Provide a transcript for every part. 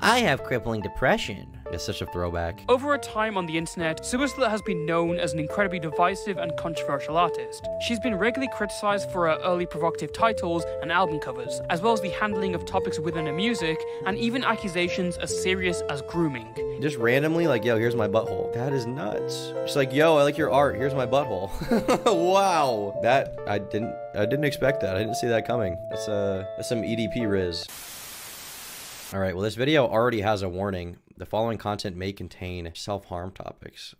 I have crippling depression. It's such a throwback. Over a time on the internet, Suaslut has been known as an incredibly divisive and controversial artist. She's been regularly criticized for her early provocative titles and album covers, as well as the handling of topics within her music, and even accusations as serious as grooming. Just randomly, like, yo, here's my butthole. That is nuts. Just like, yo, I like your art. Here's my butthole. Wow. That, I didn't expect that. I didn't see that coming. That's some EDP riz. All right, well, this video already has a warning. The following content may contain self-harm topics.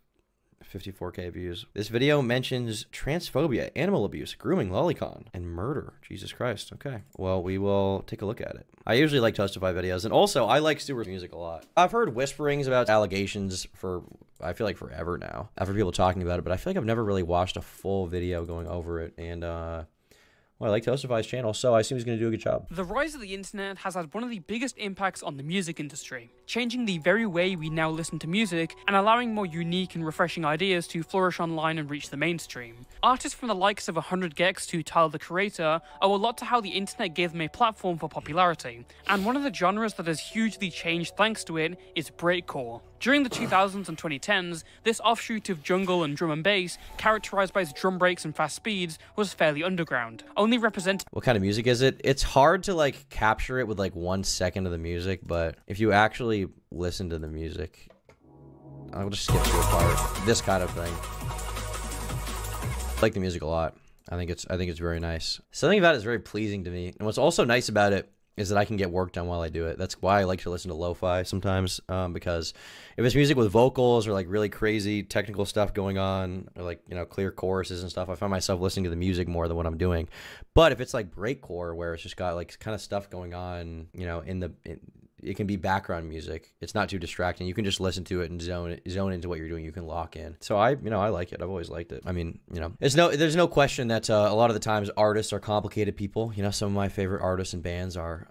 54K views. This video mentions transphobia, animal abuse, grooming, lolicon, and murder. Jesus Christ. Okay. Well, we will take a look at it. I usually like Testify videos, and also I like Stewart's music a lot. I've heard whisperings about allegations for, I feel like, forever now. I've heard people talking about it, but I feel like I've never really watched a full video going over it, and well, I like Testify's channel, so I assume he's going to do a good job. The rise of the internet has had one of the biggest impacts on the music industry, changing the very way we now listen to music and allowing more unique and refreshing ideas to flourish online and reach the mainstream. Artists from the likes of 100 gecs to Tyler the Creator owe a lot to how the internet gave them a platform for popularity, and one of the genres that has hugely changed thanks to it is breakcore. During the 2000s and 2010s, this offshoot of jungle and drum and bass, characterized by its drum breaks and fast speeds, was fairly underground, only represented— What kind of music is it? It's hard to like capture it with like 1 second of the music, but if you actually listen to the music, I'll just skip to a part. This kind of thing. I like the music a lot. I think it's very nice. Something about it is very pleasing to me, and what's also nice about it is that I can get work done while I do it. That's why I like to listen to lo-fi sometimes, because if it's music with vocals or like really crazy technical stuff going on, or like, you know, clear choruses and stuff, I find myself listening to the music more than what I'm doing. But if it's like breakcore, where it's just got like kind of stuff going on, you know, it can be background music. It's not too distracting. You can just listen to it and zone into what you're doing. You can lock in. So I like it. I've always liked it. I mean, you know, there's no question that a lot of the times artists are complicated people. You know, some of my favorite artists and bands are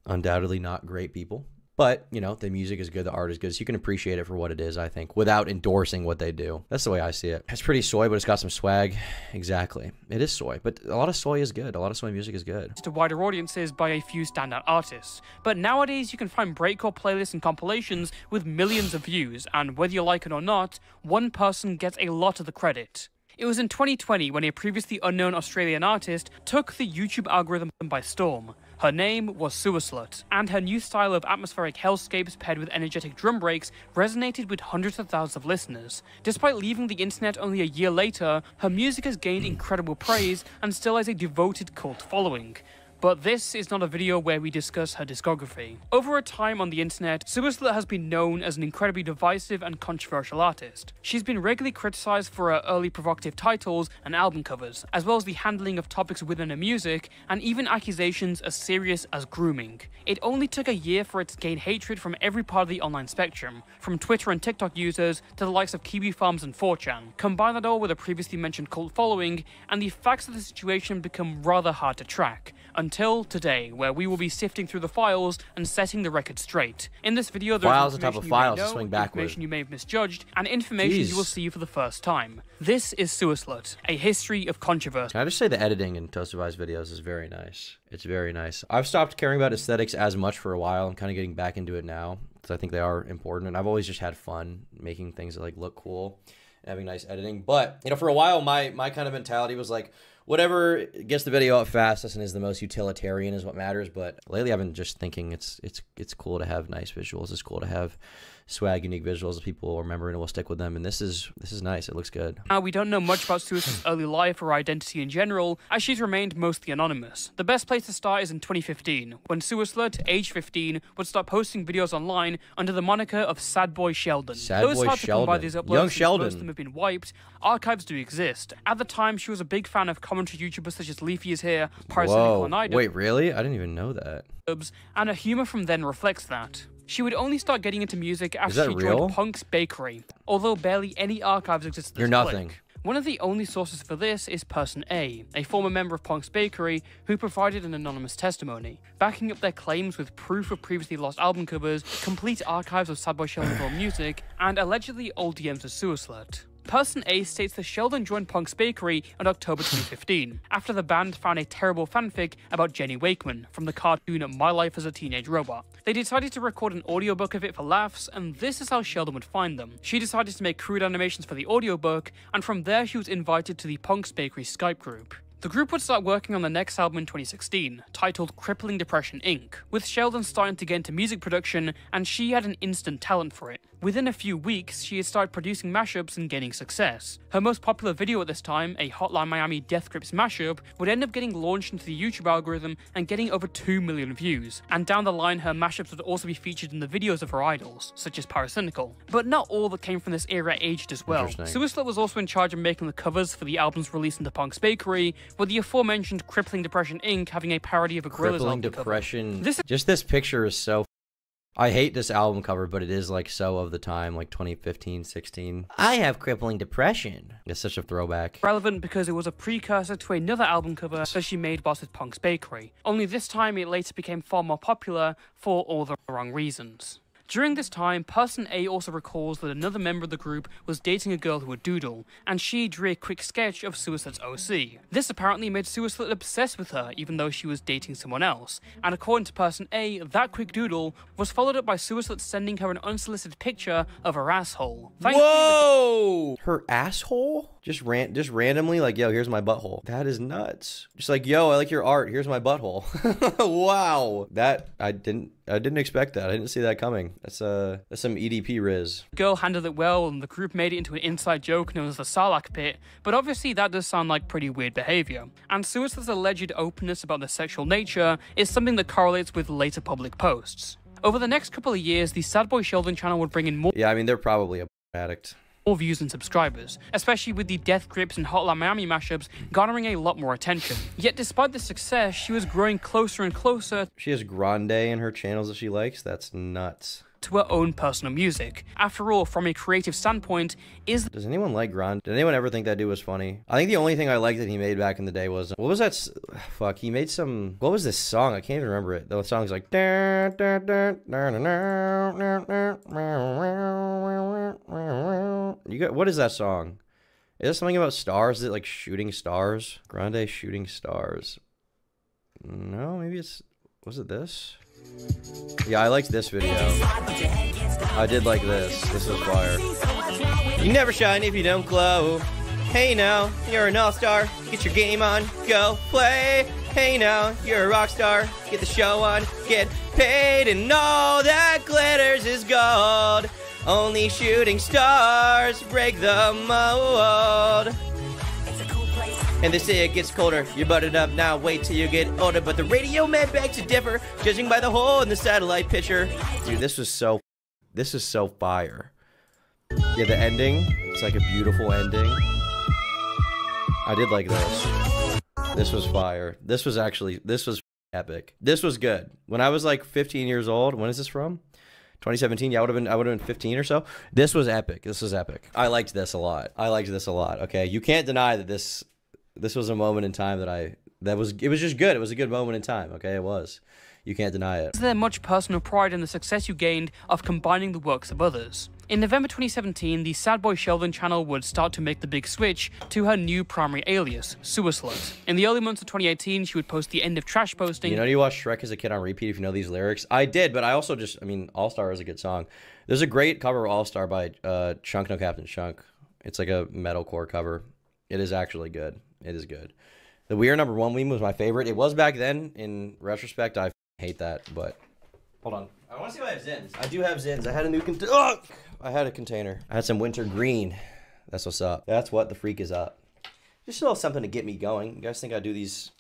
undoubtedly not great people. But, you know, the music is good, the art is good, so you can appreciate it for what it is, I think, without endorsing what they do. That's the way I see it. It's pretty soy, but it's got some swag. Exactly. It is soy, but a lot of soy is good. A lot of soy music is good. To wider audiences by a few standout artists. But nowadays, you can find breakcore playlists and compilations with millions of views, and whether you like it or not, one person gets a lot of the credit. It was in 2020 when a previously unknown Australian artist took the YouTube algorithm by storm. Her name was Suaslut, and her new style of atmospheric hellscapes paired with energetic drum breaks resonated with hundreds of thousands of listeners. Despite leaving the internet only a year later, her music has gained incredible praise and still has a devoted cult following. But this is not a video where we discuss her discography. Over a time on the internet, Suaslut has been known as an incredibly divisive and controversial artist. She's been regularly criticized for her early provocative titles and album covers, as well as the handling of topics within her music, and even accusations as serious as grooming. It only took a year for it to gain hatred from every part of the online spectrum, from Twitter and TikTok users to the likes of Kiwi Farms and 4chan. Combine that all with a previously mentioned cult following, and the facts of the situation become rather hard to track. Until today, where we will be sifting through the files and setting the record straight. In this video, there is information you may have misjudged, and information you will see for the first time. This is Suaslut, a history of controversy. Can I just say the editing in Testify's videos is very nice. It's very nice. I've stopped caring about aesthetics as much for a while. I'm kind of getting back into it now, because I think they are important, and I've always just had fun making things that like look cool and having nice editing. But, you know, for a while, my kind of mentality was like, whatever gets the video up fastest and is the most utilitarian is what matters. But lately I've been just thinking it's cool to have nice visuals. It's cool to have swag, unique visuals that people will remember and will stick with them. And this is nice. It looks good. We don't know much about Suaslut's early life or identity in general, as she's remained mostly anonymous. The best place to start is in 2015, when Suaslut, age 15, would start posting videos online under the moniker of Sad Boy Sheldon. Sad Boy Sheldon. Young Sheldon. Most of them have been wiped. Archives do exist. At the time, she was a big fan of commentary YouTubers such as Leafy is Here, Parasitical and Idol. Wait, really? I didn't even know that. And her humor from then reflects that. She would only start getting into music after she joined Punk's Bakery, although barely any archives exist at this point. One of the only sources for this is Person A former member of Punk's Bakery, who provided an anonymous testimony, backing up their claims with proof of previously lost album covers, complete archives of Sad Boy Sheldon film music, and allegedly old DMs of Suaslut. Person A states that Sheldon joined Punk's Bakery in October 2015, after the band found a terrible fanfic about Jenny Wakeman from the cartoon My Life as a Teenage Robot. They decided to record an audiobook of it for laughs, and this is how Sheldon would find them. She decided to make crude animations for the audiobook, and from there she was invited to the Punk's Bakery Skype group. The group would start working on the next album in 2016, titled Crippling Depression Inc., with Sheldon starting to get into music production, and she had an instant talent for it. Within a few weeks, she had started producing mashups and gaining success. Her most popular video at this time, a Hotline Miami Death Grips mashup, would end up getting launched into the YouTube algorithm and getting over 2 million views. And down the line, her mashups would also be featured in the videos of her idols, such as Paracynical. But not all that came from this era aged as well. Suicide was also in charge of making the covers for the albums released into Punk's Bakery, with the aforementioned Crippling Depression Inc. having a parody of a Gorillaz album Depression. Just this picture is so... I hate this album cover, but it is like so of the time, like 2015, 16. I have crippling depression. It's such a throwback. Relevant because it was a precursor to another album cover that she made whilst with Punk's Bakery. Only this time it later became far more popular for all the wrong reasons. During this time, Person A also recalls that another member of the group was dating a girl who would doodle, and she drew a quick sketch of Suicide's OC. This apparently made Suicide obsessed with her, even though she was dating someone else, and according to Person A, that quick doodle was followed up by Suicide sending her an unsolicited picture of her asshole. Whoa! Her asshole? Just randomly, like, yo, here's my butthole. That is nuts. Just like, yo, I like your art. Here's my butthole. Wow. That, I didn't expect that. I didn't see that coming. That's some EDP riz. The girl handled it well, and the group made it into an inside joke known as the Sarlacc Pit, but obviously that does sound like pretty weird behavior. And Suicide's alleged openness about their sexual nature is something that correlates with later public posts. Over the next couple of years, the Sad Boy Sheldon channel would bring in more— yeah, I mean, they're probably a addict. More views and subscribers, especially with the Death Grips and Hotline Miami mashups garnering a lot more attention. Yet despite this success, she was growing closer and closer. She has Grande in her channels that she likes. That's nuts. To her own personal music. After all, from a creative standpoint, does anyone like Grande? Did anyone ever think that dude was funny? I think the only thing I liked that he made back in the day was, what was that? Fuck, he made some, what was this song? I can't even remember it. The song's like, you got, what is that song? Is that something about stars? Is it like shooting stars? Grande shooting stars. No, maybe it's, was it this? Yeah, I liked this video. I did like this. This was fire. You never shine if you don't glow. Hey now, you're an all-star. Get your game on, go play. Hey now, you're a rock star. Get the show on, get paid, and all that glitters is gold. Only shooting stars break the mold. And they say it gets colder, you're buttered up now, wait till you get older. But the radio man begs to differ, judging by the hole in the satellite picture. Dude, this is so fire. Yeah, the ending, it's like a beautiful ending. I did like this. This was fire. This was epic. This was good. When I was like 15 years old, when is this from? 2017, yeah, I would have been 15 or so. This was epic. This was epic. I liked this a lot. Okay, you can't deny that this was a moment in time it was just good. It was a good moment in time. Okay, it was. You can't deny it. Is there much personal pride in the success you gained of combining the works of others? In November 2017, the Sad Boy Sheldon channel would start to make the big switch to her new primary alias, Suislut. In the early months of 2018, she would post the end of trash posting. You know, you watched Shrek as a kid on repeat if you know these lyrics? I did, but I also All Star is a good song. There's a great cover of All Star by Chunk No Captain Chunk. It's like a metalcore cover. It is actually good. It is good. The We Are Number One meme was my favorite. It was back then. In retrospect, I hate that, but hold on. I want to see if I have Zins. I do have Zins. I had a new I had a container. I had some winter green. That's what's up. That's what the freak is up. Just a little something to get me going. You guys think I do these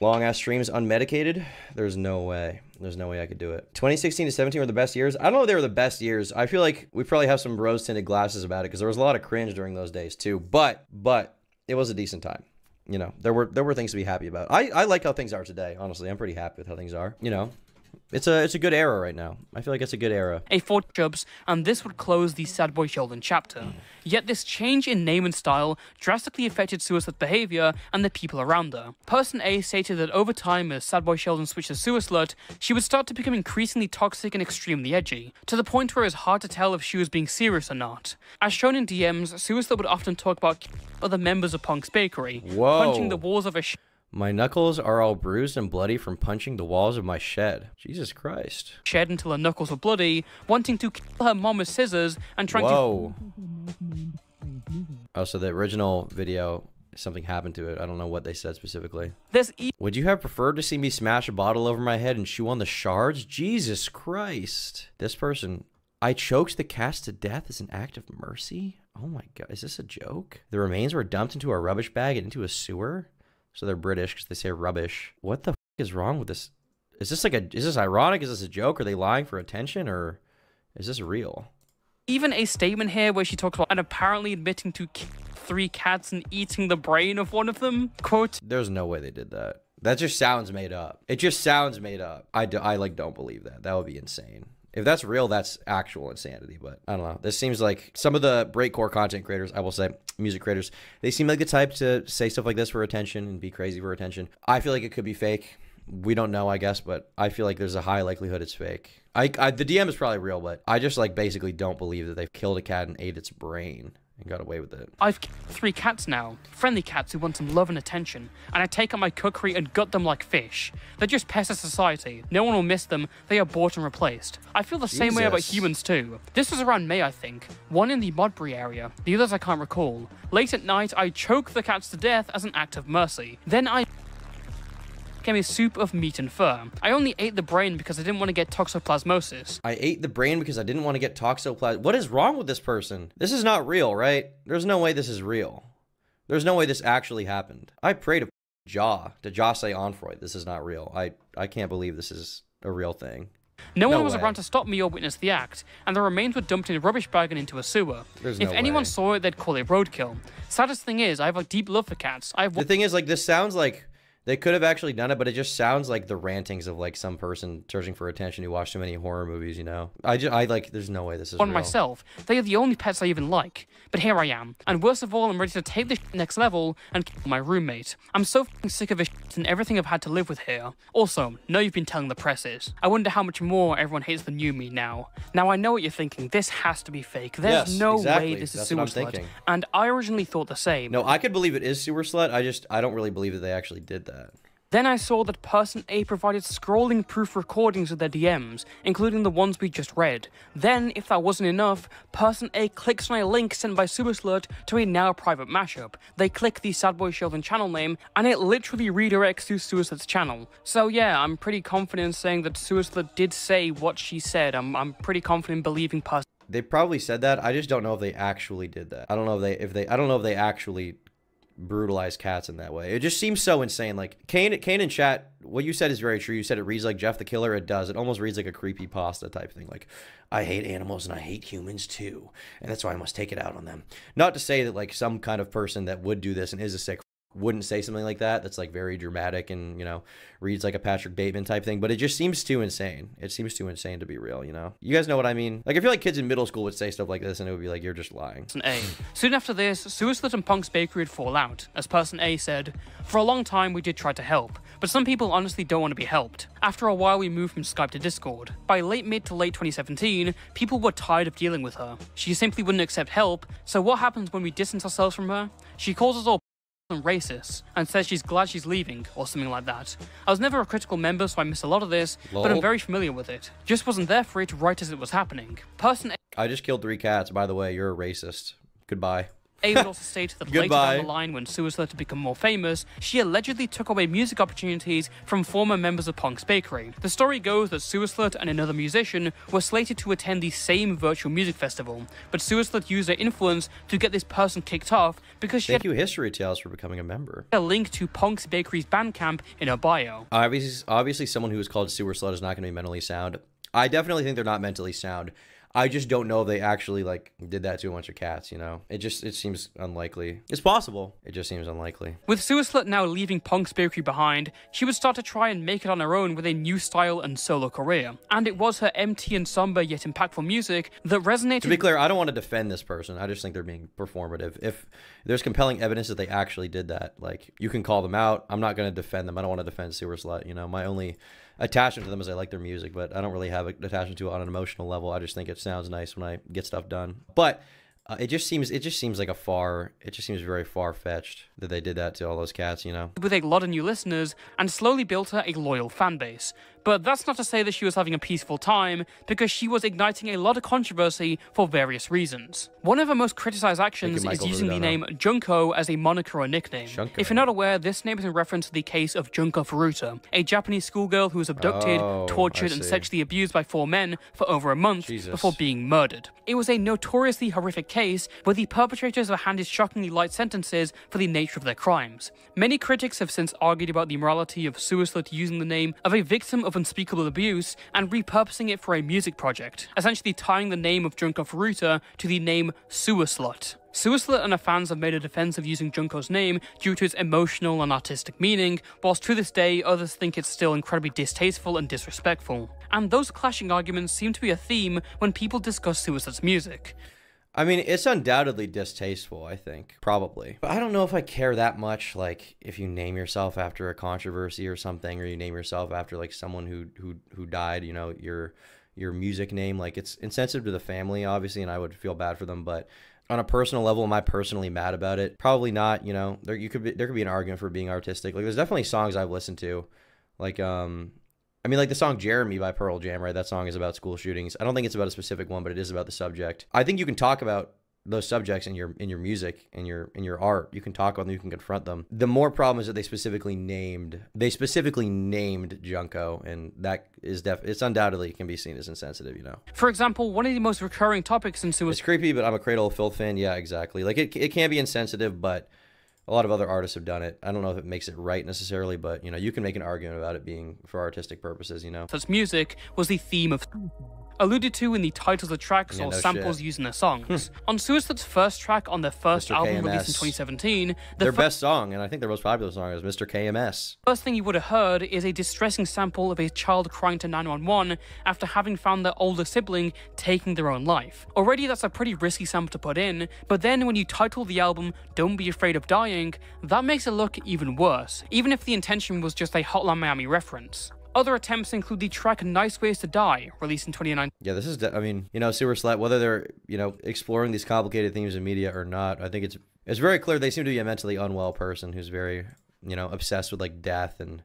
long ass streams unmedicated? There's no way. There's no way I could do it. 2016 to 17 were the best years. I don't know if they were the best years. I feel like we probably have some rose tinted glasses about it because there was a lot of cringe during those days too. But it was a decent time. You know, there were things to be happy about. I like how things are today, honestly. I'm pretty happy with how things are. You know, It's a good era right now. I feel like it's a good era. A 4 chubs, and this would close the Sad Boy Sheldon chapter. Yet this change in name and style drastically affected Suicide behavior and the people around her. Person A stated that over time, as Sad Boy Sheldon switched to Suicide, she would start to become increasingly toxic and extremely edgy, to the point where it was hard to tell if she was being serious or not. As shown in DMs, Suicide would often talk about other members of Punk's Bakery, punching the walls of a My knuckles are all bruised and bloody from punching the walls of my shed. Jesus Christ. shed until her knuckles were bloody, wanting to kill her mom with scissors, and trying Whoa. Oh, so the original video, something happened to it. I don't know what they said specifically. Would you have preferred to see me smash a bottle over my head and chew on the shards? Jesus Christ. This person, I choked the cats to death as an act of mercy? Oh my God, is this a joke? The remains were dumped into a rubbish bag and into a sewer? So they're British because they say rubbish. What the f is wrong with this? Is this ironic? Is this a joke? Are they lying for attention, or is this real? Even a statement here where she talks about and apparently admitting to 3 cats and eating the brain of one of them. Quote, there's no way they did that. That just sounds made up. It just sounds made up. I don't believe that. That would be insane. If that's real, that's actual insanity, but I don't know. This seems like some of the breakcore content creators, I will say, music creators, they seem like the type to say stuff like this for attention and be crazy for attention. I feel like it could be fake. We don't know, I guess, but I feel like there's a high likelihood it's fake. The DM is probably real, but I just like basically don't believe that they've killed a cat and ate its brain and got away with it. I've killed 3 cats now, friendly cats who want some love and attention, and I take out my cookery and gut them like fish. They're just pests of society. No one will miss them. They are bought and replaced. I feel the same way about humans too. This was around May, I think. One in the Modbury area. The others I can't recall. Late at night, I choke the cats to death as an act of mercy. Then I became a soup of meat and fur. I only ate the brain because I didn't want to get toxoplasmosis. I ate the brain because I didn't want to get toxoplasmosis. What is wrong with this person? This is not real, right? There's no way this is real. There's no way this actually happened. I pray to Josh say on Freud, this is not real. I can't believe this is a real thing. No one was around to stop me or witness the act, and the remains were dumped in a rubbish bag and into a sewer. If anyone saw it, they'd call it roadkill. Saddest thing is, I have a deep love for cats. The thing is, like, this sounds like they could have actually done it, but it just sounds like the rantings of like some person searching for attention who watched too many horror movies, you know? I like, there's no way this is real. Myself, they are the only pets I even like. But here I am, and worst of all, I'm ready to take this next level and kill my roommate. I'm so f***ing sick of this and everything I've had to live with here. Also, know you've been telling the presses. I wonder how much more everyone hates the new me now. Now I know what you're thinking, this has to be fake. There's no way this is Sewer Slut. And I originally thought the same. No, I could believe it is Sewer Slut, I don't really believe that they actually did that. Then I saw that Person A provided scrolling proof recordings of their DMs, including the ones we just read. Then, if that wasn't enough, Person A clicks on a link sent by Suicide to a now private mashup. They click the Sad Boy Sheldon channel name, and it literally redirects to Suicide's channel. So yeah, I'm pretty confident in saying that Suicide did say what she said. I'm pretty confident in believing Person. They probably said that. I just don't know if they actually did that. I don't know if they actually brutalize cats in that way. It just seems so insane. Like Kane in chat, what you said is very true. You said it reads like Jeff the Killer. It does. It almost reads like a creepypasta type thing. Like, I hate animals and I hate humans too, and that's why I must take it out on them. Not to say that like some kind of person that would do this and is a sick wouldn't say something like that. That's like very dramatic and, you know, reads like a Patrick Bateman type thing, but it just seems too insane. It seems too insane to be real, you know? You guys know what I mean? Like, I feel like kids in middle school would say stuff like this and it would be like, you're just lying. Soon after this, Suicide and Punk's Bakery would fall out. As Person A said, "For a long time we did try to help, but some people honestly don't want to be helped. After a while we moved from Skype to Discord. By mid to late 2017, people were tired of dealing with her. She simply wouldn't accept help, so what happens when we distance ourselves from her? She calls us all and racist and says she's glad she's leaving or something like that. I was never a critical member, so I missed a lot of this, but I'm very familiar with it. Just wasn't there for it right as it was happening. Person A, I just killed 3 cats, by the way. You're a racist. Goodbye. A would also state that later down the line, when Suicide had become more famous, she allegedly took away music opportunities from former members of Punk's Bakery. The story goes that Suicide and another musician were slated to attend the same virtual music festival, but Suicide used her influence to get this person kicked off because she Thank you, History Tales, for becoming a member. A link to Punk's Bakery's Bandcamp in her bio. Obviously someone who is called Sewer Slut is not going to be mentally sound. I definitely think they're not mentally sound. I just don't know if they actually like did that to a bunch of cats, you know? It seems unlikely. It's possible. It just seems unlikely. With Suicide now leaving Punk's Bakery behind, she would start to try and make it on her own with a new style and solo career. And it was her empty and somber yet impactful music that resonated. To be clear, I don't want to defend this person. I just think they're being performative. If there's compelling evidence that they actually did that, like, you can call them out. I'm not going to defend them. I don't want to defend Sewer Slut, you know? My only attachment to them is I like their music, but I don't really have an attachment to it on an emotional level. I just think it sounds nice when I get stuff done. But it just seems like it just seems very far-fetched that they did that to all those cats, you know? With a lot of new listeners, and slowly built her a loyal fan base. But that's not to say that she was having a peaceful time, because she was igniting a lot of controversy for various reasons. One of her most criticized actions is using the name Junko as a moniker or nickname. Junko. If you're not aware, this name is in reference to the case of Junko Furuta, a Japanese schoolgirl who was abducted, tortured, and sexually abused by 4 men for over a month before being murdered. It was a notoriously horrific case where the perpetrators were handed shockingly light sentences for the nature of their crimes. Many critics have since argued about the morality of Suicide using the name of a victim of unspeakable abuse and repurposing it for a music project, essentially tying the name of Junko Furuta to the name Suicide. Suicide and her fans have made a defense of using Junko's name due to its emotional and artistic meaning, whilst to this day others think it's still incredibly distasteful and disrespectful. And those clashing arguments seem to be a theme when people discuss Suicide's music. I mean, it's undoubtedly distasteful, I think. Probably. But I don't know if I care that much, like, if you name yourself after a controversy or something, or you name yourself after, like, someone who died, you know, your music name. Like, it's insensitive to the family, obviously, and I would feel bad for them, but on a personal level, am I personally mad about it? Probably not, you know. There could be an argument for being artistic. Like, there's definitely songs I've listened to, like, I mean, like the song Jeremy by Pearl Jam, right? That song is about school shootings. I don't think it's about a specific one, but it is about the subject. I think you can talk about those subjects in your music, in your art. You can talk on them, you can confront them. The more problem is that they specifically named Junko, and that is it's undoubtedly can be seen as insensitive, you know. For example, one of the most recurring topics in Suicide. It's creepy, but I'm a Cradle of Filth fan. Yeah, exactly. Like it can be insensitive, but a lot of other artists have done it. I don't know if it makes it right necessarily, but, you know, you can make an argument about it being for artistic purposes, you know. Such music was the theme of alluded to in the titles of tracks or samples used in their songs. On Suicide's first track on their first album released in 2017, their best song, and I think their most popular song, is Mr. KMS. First thing you would have heard is a distressing sample of a child crying to 911 after having found their older sibling taking their own life. Already that's a pretty risky sample to put in, but then when you title the album Don't Be Afraid of Dying, that makes it look even worse, even if the intention was just a Hotline Miami reference. Other attempts include the track Nice Ways to Die, released in 2019. Yeah, this is, I mean, you know, Sewer Slut, whether they're, you know, exploring these complicated themes in media or not, I think it's very clear they seem to be a mentally unwell person who's very, you know, obsessed with, like, death and,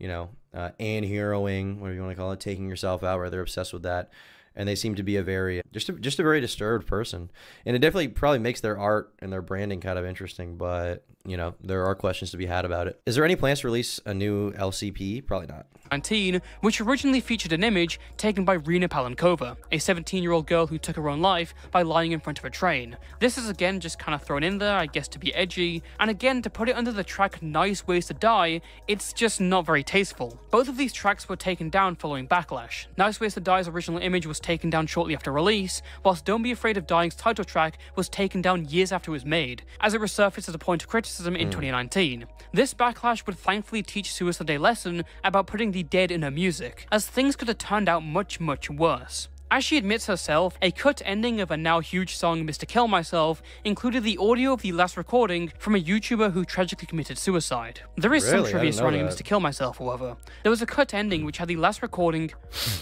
you know, anheroing, whatever you want to call it, taking yourself out, where they're obsessed with that. And they seem to be a very, just a very disturbed person. And it definitely probably makes their art and their branding kind of interesting, but, you know, there are questions to be had about it. Is there any plans to release a new LCP? Probably not. 19, which originally featured an image taken by Rina Palankova, a 17-year-old girl who took her own life by lying in front of a train. This is again just kind of thrown in there, I guess, to be edgy, and again, to put it under the track Nice Ways to Die, it's just not very tasteful. Both of these tracks were taken down following backlash. Nice Ways to Die's original image was taken down shortly after release, whilst Don't Be Afraid of Dying's title track was taken down years after it was made, as it resurfaced as a point of criticism in 2019. This backlash would thankfully teach Suicide a lesson about putting the dead in her music, as things could have turned out much worse. As she admits herself, a cut ending of a now huge song Mr. Kill Myself included the audio of the last recording from a YouTuber who tragically committed suicide. There is some trivia surrounding Mr. Kill Myself, however. There was a cut ending which had the last recording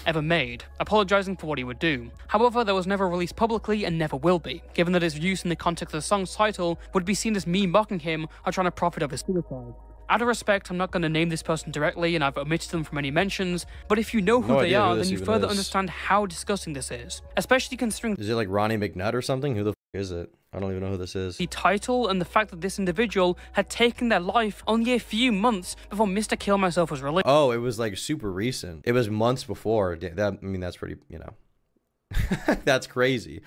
ever made, apologizing for what he would do. However, that was never released publicly and never will be, given that its use in the context of the song's title would be seen as me mocking him or trying to profit off his suicide. Out of respect, I'm not going to name this person directly, and I've omitted them from any mentions, but if you know who they are, then you further understand how disgusting this is. Especially considering... Is it like Ronnie McNutt or something? Who the f is it? I don't even know who this is. The title and the fact that this individual had taken their life only a few months before Mr. Kill Myself was released. Oh, it was like super recent. It was months before. That, I mean, that's pretty, you know... That's crazy.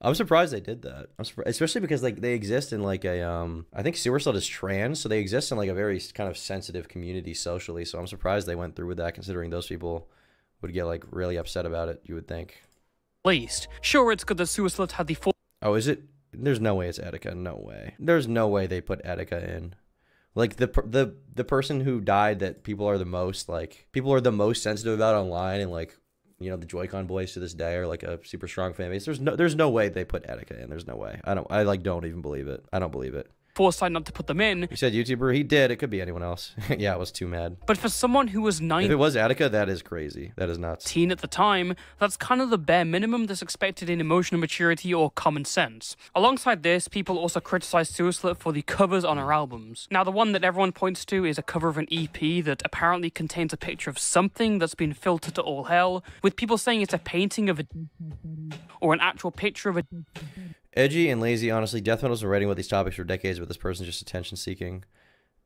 I'm surprised they did that. I'm surprised, especially because like they exist in like a I think Sewer Slut is trans, so they exist in like a very kind of sensitive community socially. So I'm surprised they went through with that, considering those people would get like really upset about it, you would think. released. Sure, it's good that Suicide had the Oh, is it? There's no way it's Etika. No way. There's no way they put Etika in. Like the person who died that people are the most sensitive about online, and like, you know, the Joy-Con boys to this day are like a super strong fan base. There's no way they put Etika in. There's no way. I don't even believe it. I don't believe it. foresight not to put them in. You said YouTuber, he did. It could be anyone else. Yeah, I was too mad. But for someone who was If it 19 was Attica, that is crazy. That is nuts. at the time, that's kind of the bare minimum that's expected in emotional maturity or common sense. Alongside this, people also criticized Suicide for the covers on her albums. Now, the one that everyone points to is a cover of an EP that apparently contains a picture of something that's been filtered to all hell, with people saying it's a painting of a or an actual picture of a. Edgy and lazy, honestly. Death metal's been writing about these topics for decades, but this person's just attention seeking.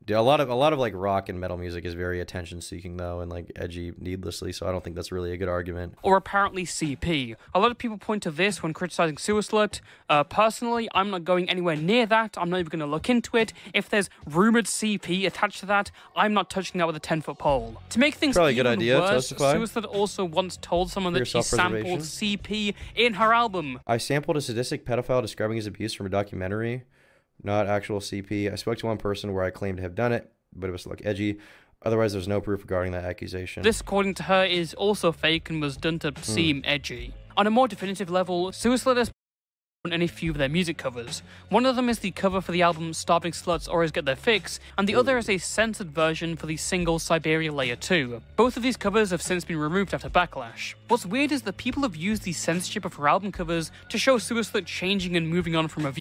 A lot of like rock and metal music is very attention seeking though, and like edgy needlessly, so I don't think that's really a good argument. Or apparently CP. A lot of people point to this when criticizing Suicide. Personally, I'm not going anywhere near that. I'm not even going to look into it. If there's rumored CP attached to that, I'm not touching that with a 10-foot pole. To make things Probably a even good idea, worse, testify. Suicide also once told someone For that she your sampled CP in her album. I sampled a sadistic pedophile describing his abuse from a documentary, not actual CP. I spoke to one person where I claimed to have done it, but it was like edgy. Otherwise, there's no proof regarding that accusation. This, according to her, is also fake and was done to seem edgy. On a more definitive level, Suicide has on any few of their music covers. One of them is the cover for the album Starving Sluts Always Get Their Fix, and the other is a censored version for the single Siberia Layer 2. Both of these covers have since been removed after backlash. What's weird is that people have used the censorship of her album covers to show Suicide changing and moving on from her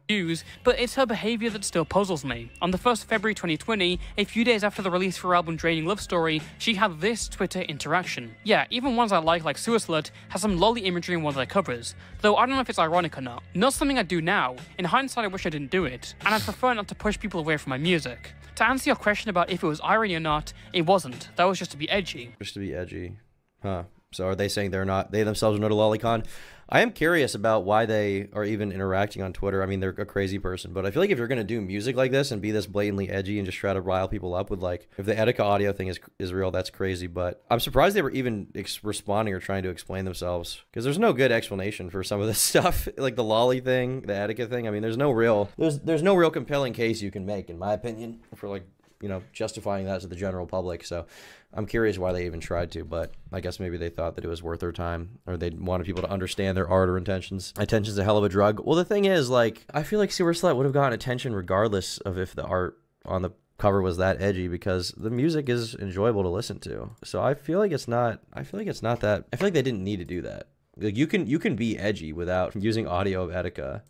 views, but it's her behaviour that still puzzles me. On the 1st of February 2020, a few days after the release of her album Draining Love Story, she had this Twitter interaction. Yeah, even ones I like Suicide, has some lolly imagery in one of their covers, though I don't know if it's ironic or not. Not something I do now. In hindsight, I wish I didn't do it, and I'd prefer not to push people away from my music. To answer your question about if it was irony or not, it wasn't. That was just to be edgy. Just to be edgy. Huh. So are they saying they themselves are not a lolicon? I am curious about why they are even interacting on Twitter. I mean, they're a crazy person, but I feel like if you're going to do music like this and be this blatantly edgy and just try to rile people up with, like, if the Etika audio thing is real, that's crazy. But I'm surprised they were even responding or trying to explain themselves, because there's no good explanation for some of this stuff, like the lolly thing, the Etika thing. I mean, there's no real compelling case you can make, in my opinion, for, like, you know, justifying that to the general public. So I'm curious why they even tried to, but I guess maybe they thought that it was worth their time, or they wanted people to understand their art or intentions. Attention's a hell of a drug. Well, the thing is, like, I feel like Sewer Slut would have gotten attention regardless of if the art on the cover was that edgy, because the music is enjoyable to listen to. So I feel like that, I feel like they didn't need to do that. Like, you can be edgy without using audio of Etika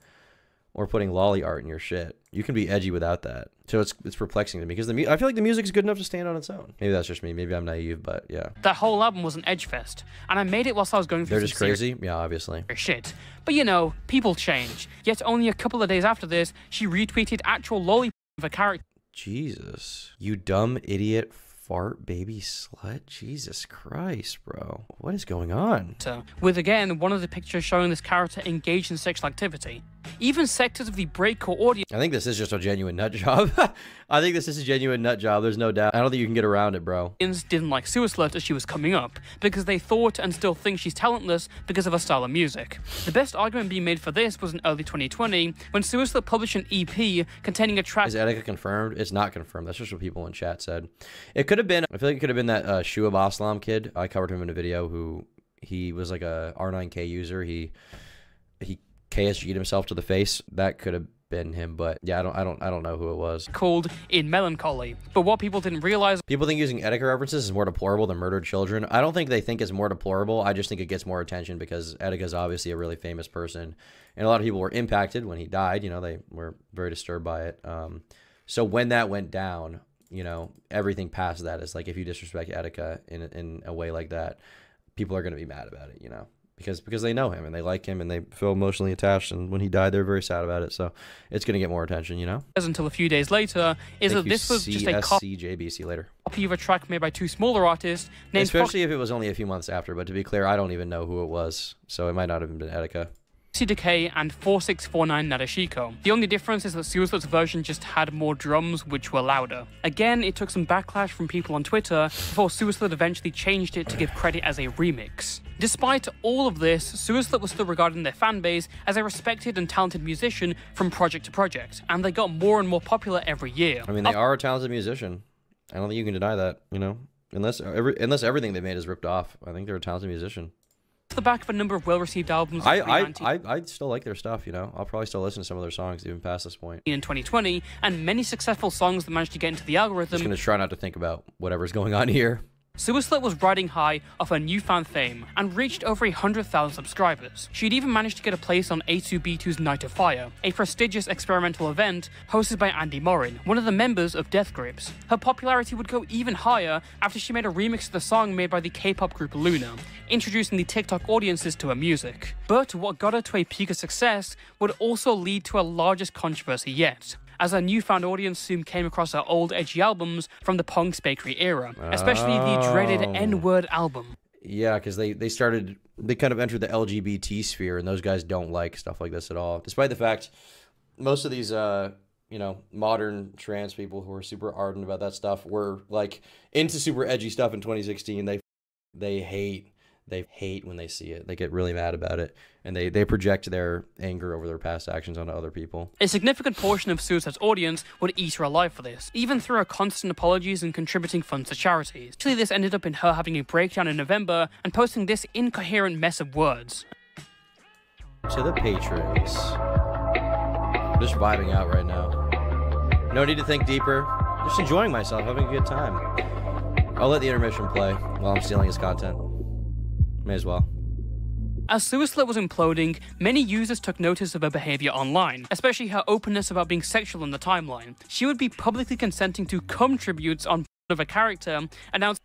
or putting lolly art in your shit. You can be edgy without that. So it's perplexing to me, because I feel like the music is good enough to stand on its own. Maybe that's just me. Maybe I'm naive, but yeah. That whole album was an edge fest, and I made it whilst I was going through They're just crazy? Yeah, obviously. Shit. But you know, people change. Yet only a couple of days after this, she retweeted actual lolly of a character. Jesus. You dumb idiot fart baby slut. Jesus Christ, bro. What is going on? With again one of the pictures showing this character engaged in sexual activity. Even sectors of the breakcore audience. I think this is just a genuine nut job. I think this is a genuine nut job. There's no doubt. I don't think you can get around it, bro. Didn't like Suicide as she was coming up, because they thought and still think she's talentless because of her style of music. The best argument being made for this was in early 2020, when Suicide published an EP containing a track. Is Etika confirmed? It's not confirmed. That's just what people in chat said. It could have been, I feel like it could have been that Shuab Aslam kid. I covered him in a video he was like a R9K user. He KSG'd himself to the face. That could have been him, but yeah, I don't know who it was. Called In Melancholy. But what people didn't realize, people think using Etika references is more deplorable than murdered children. I don't think they think it's more deplorable. I just think it gets more attention because Etika is obviously a really famous person, and a lot of people were impacted when he died. You know, they were very disturbed by it. So when that went down, you know, everything past that is like, if you disrespect Etika in a way like that, people are going to be mad about it, you know. Because they know him and they like him and they feel emotionally attached, and when he died, they're very sad about it. So it's going to get more attention, you know? Until a few days later, is that this was just a CSCJBC later. Copy of a track made by two smaller artists named Especially if it was only a few months after, but to be clear, I don't even know who it was, so it might not have been Etika. Decay and 4649 Nadeshiko. The only difference is that Suicide's version just had more drums, which were louder. Again, it took some backlash from people on Twitter before Suicide eventually changed it to give credit as a remix. Despite all of this, Suicide was still regarded in their fanbase as a respected and talented musician from project to project, and they got more and more popular every year. I mean, they are a talented musician. I don't think you can deny that, you know? Unless everything they made is ripped off. I think they're a talented musician. Off the back of a number of well-received albums I still like their stuff, you know? I'll probably still listen to some of their songs even past this point. in 2020, and many successful songs that managed to get into the algorithm. Just gonna try not to think about whatever's going on here. Suicide was riding high off her newfound fame and reached over 100,000 subscribers. She'd even managed to get a place on A2B2's Night of Fire, a prestigious experimental event hosted by Andy Morin, one of the members of Death Grips. Her popularity would go even higher after she made a remix of the song made by the K-pop group Luna, introducing the TikTok audiences to her music. But what got her to a peak of success would also lead to her largest controversy yet, as her newfound audience soon came across her old edgy albums from the Punk's Bakery era, especially the dreaded N-word album. Yeah, because they kind of entered the LGBT sphere, and those guys don't like stuff like this at all. Despite the fact most of these, you know, modern trans people who are super ardent about that stuff were like into super edgy stuff in 2016. They hate when they see it. They get really mad about it, and they project their anger over their past actions onto other people. A significant portion of Suicide's audience would eat her alive for this, even through her constant apologies and contributing funds to charities. Actually, this ended up in her having a breakdown in November and posting this incoherent mess of words. To the patrons. I'm just vibing out right now. No need to think deeper. Just enjoying myself, having a good time. I'll let the intermission play while I'm stealing his content. May as well. As Suicide was imploding, many users took notice of her behavior online, especially her openness about being sexual in the timeline. She would be publicly consenting to cum tributes on of a character, announcing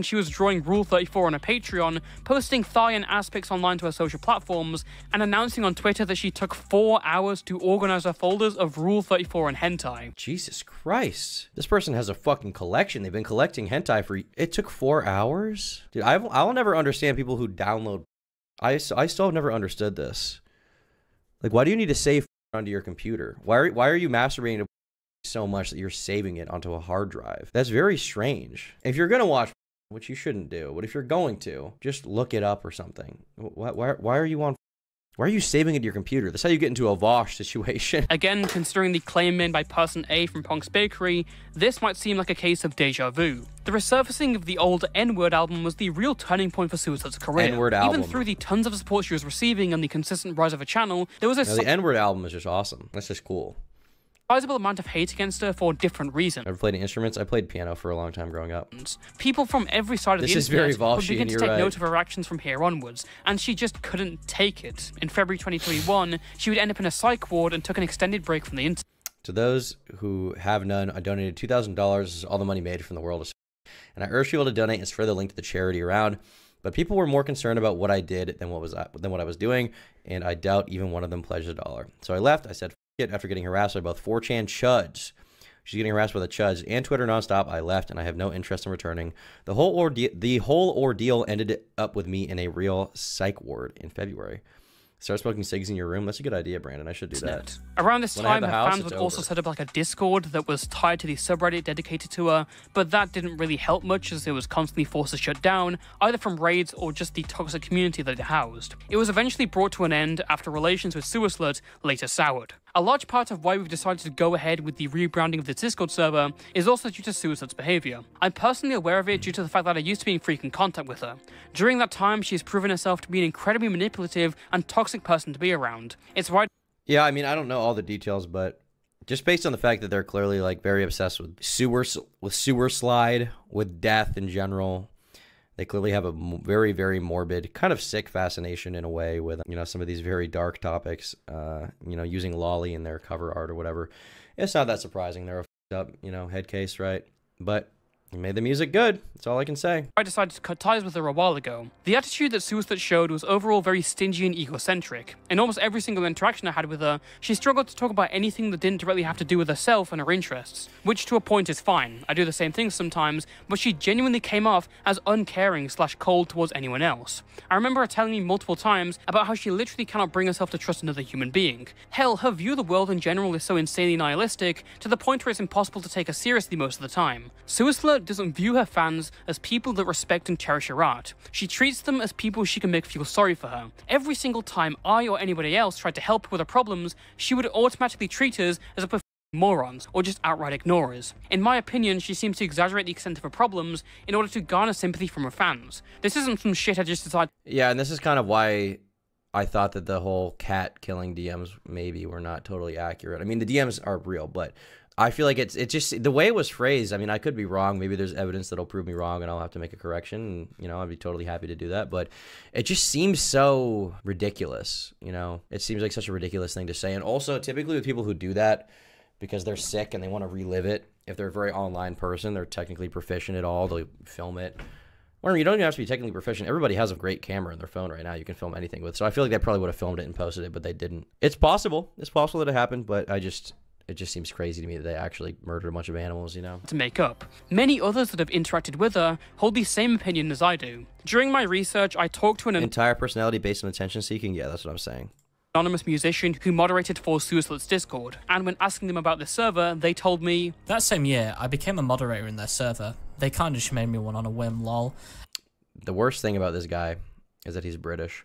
she was drawing Rule 34 on her Patreon, posting thigh and ass pics online to her social platforms, and announcing on Twitter that she took 4 hours to organize her folders of Rule 34 and hentai. Jesus Christ. This person has a fucking collection. They've been collecting hentai for... It took 4 hours? Dude, I'll never understand people who download... I still have never understood this. Like, why do you need to save onto your computer? Why are you masturbating to so much that you're saving it onto a hard drive? That's very strange. If you're gonna watch... which you shouldn't do, but if you're going to, just look it up or something. Why are you on... Why are you saving it to your computer? That's how you get into a Vosh situation. Again, considering the claim made by Person A from Punk's Bakery, this might seem like a case of deja vu. The resurfacing of the old N-Word album was the real turning point for Suicide's career. N-Word album. Even through the tons of support she was receiving and the consistent rise of her channel, there was a the N-Word album is just awesome. That's just cool. Sizable amount of hate against her for different reasons. Ever played any instruments? I played piano for a long time growing up. People from every side of the This is very internet would Volshian, begin to you're take right. note of her actions from here onwards, and she just couldn't take it. In February 2021, she would end up in a psych ward and took an extended break from the internet. To those who have none, I donated $2,000. This is all the money made from the world. And I urge you all to donate and spread the link to the charity around. But people were more concerned about what I did than what I was doing, and I doubt even one of them pledged $1. So I left. I said, F it, after getting harassed by both 4chan chuds. She's getting harassed by the chuds and Twitter nonstop. I left, and I have no interest in returning. The whole ordeal ended up with me in a real psych ward in February. Start smoking cigs in your room. That's a good idea, Brandon. I should do that. Around this When I have time, the her house, fans would it's also over. set up like a Discord that was tied to the subreddit dedicated to her, but that didn't really help much as it was constantly forced to shut down, either from raids or just the toxic community that it housed. It was eventually brought to an end after relations with Suicide later soured. A large part of why we've decided to go ahead with the rebranding of the Discord server is also due to Suicide's behavior. I'm personally aware of it due to the fact that I used to be in frequent contact with her. During that time, she has proven herself to be an incredibly manipulative and toxic person to be around. It's right. Yeah, I mean, I don't know all the details, but just based on the fact that they're clearly like very obsessed with sewer slide, with death in general. They clearly have a very, very morbid, kind of sick fascination in a way with, you know, some of these very dark topics, you know, using Lolly in their cover art or whatever. It's not that surprising. They're a f***ed up, you know, head case, right? But He made the music good. That's all I can say. I decided to cut ties with her a while ago. The attitude that Suicide showed was overall very stingy and egocentric. In almost every single interaction I had with her, she struggled to talk about anything that didn't directly have to do with herself and her interests, which to a point is fine. I do the same thing sometimes, but she genuinely came off as uncaring/cold towards anyone else. I remember her telling me multiple times about how she literally cannot bring herself to trust another human being. Hell, her view of the world in general is so insanely nihilistic to the point where it's impossible to take her seriously most of the time. Suicide doesn't view her fans as people that respect and cherish her art. She treats them as people she can make feel sorry for her. Every single time I or anybody else tried to help her with her problems, she would automatically treat us as a morons or just outright ignorers. In my opinion, she seems to exaggerate the extent of her problems in order to garner sympathy from her fans. This isn't some shit I just decided. Yeah, and this is kind of why I thought that the whole cat killing DMs maybe were not totally accurate. I mean, the DMs are real, but I feel like it's just the way it was phrased. I mean, I could be wrong. Maybe there's evidence that'll prove me wrong and I'll have to make a correction. And, you know, I'd be totally happy to do that. But it just seems so ridiculous, you know. It seems like such a ridiculous thing to say. And also, typically with people who do that because they're sick and they want to relive it, if they're a very online person, they're technically proficient at all, they'll film it. Well, you don't even have to be technically proficient. Everybody has a great camera in their phone right now. You can film anything with. So I feel like they probably would have filmed it and posted it, but they didn't. It's possible. It's possible that it happened, but it just seems crazy to me that they actually murdered a bunch of animals, you know? To make up. Many others that have interacted with her hold the same opinion as I do. During my research, I talked to an entire personality based on attention seeking? Yeah, that's what I'm saying. Anonymous musician who moderated for Suicide's Discord, and when asking them about the server, they told me, that same year, I became a moderator in their server. They kinda just made me one on a whim, lol. The worst thing about this guy is that he's British.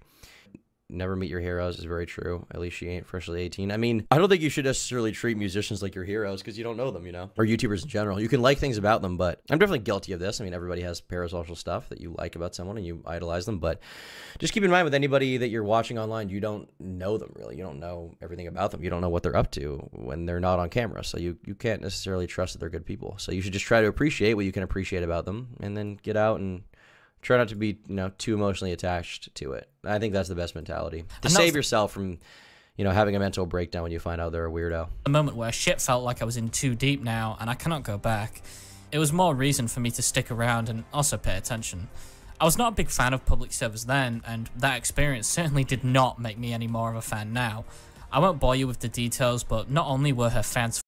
Never meet your heroes is very true. At least she ain't freshly 18. I mean, I don't think you should necessarily treat musicians like your heroes because you don't know them, you know? Or YouTubers in general. You can like things about them, but I'm definitely guilty of this. I mean, everybody has parasocial stuff that you like about someone and you idolize them, but just keep in mind with anybody that you're watching online, you don't know them really. You don't know everything about them. You don't know what they're up to when they're not on camera. So you can't necessarily trust that they're good people. So you should just try to appreciate what you can appreciate about them and then get out and try not to be, you know, too emotionally attached to it. I think that's the best mentality. To save yourself from, you know, having a mental breakdown when you find out they're a weirdo. A moment where shit felt like I was in too deep now and I cannot go back. It was more reason for me to stick around and also pay attention. I was not a big fan of public servers then, and that experience certainly did not make me any more of a fan now. I won't bore you with the details, but not only were her fans